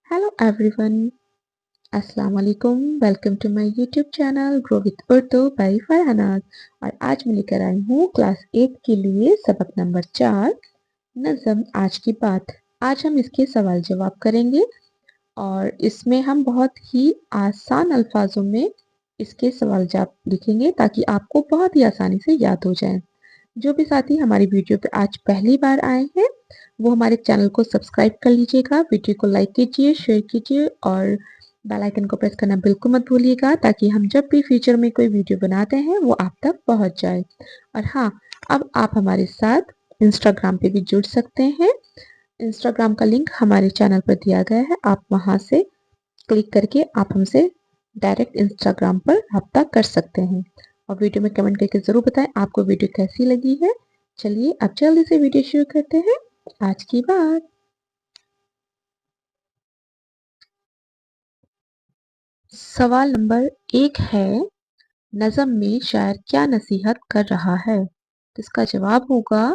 Hello everyone, अस्सलाम वालेकुम। Welcome to my YouTube channel grow with Urdu by Farhanaz. और आज मैं लेकर आई हूँ क्लास 8 के लिए सबक नंबर 4, नज़म आज की बात। आज हम इसके सवाल जवाब करेंगे और इसमें हम बहुत ही आसान अल्फाजों में इसके सवाल जवाब लिखेंगे ताकि आपको बहुत ही आसानी से याद हो जाए। जो भी साथी हमारी वीडियो पे आज पहली बार आए हैं वो हमारे चैनल को सब्सक्राइब कर लीजिएगा, वीडियो को लाइक कीजिए, शेयर कीजिए और बेल आइकन को प्रेस करना बिल्कुल मत भूलिएगा ताकि हम जब भी फ्यूचर में कोई वीडियो बनाते हैं वो आप तक पहुंच जाए। और हाँ, अब आप हमारे साथ इंस्टाग्राम पे भी जुड़ सकते हैं। इंस्टाग्राम का लिंक हमारे चैनल पर दिया गया है, आप वहां से क्लिक करके आप हमसे डायरेक्ट इंस्टाग्राम पर रब्ता कर सकते हैं। और वीडियो में कमेंट करके ज़रूर बताएं आपको वीडियो कैसी लगी है। चलिए अब जल्दी से वीडियो शुरू करते हैं। आज की बात। सवाल नंबर 1 है, नज़म में शायर क्या नसीहत कर रहा है? तो इसका जवाब होगा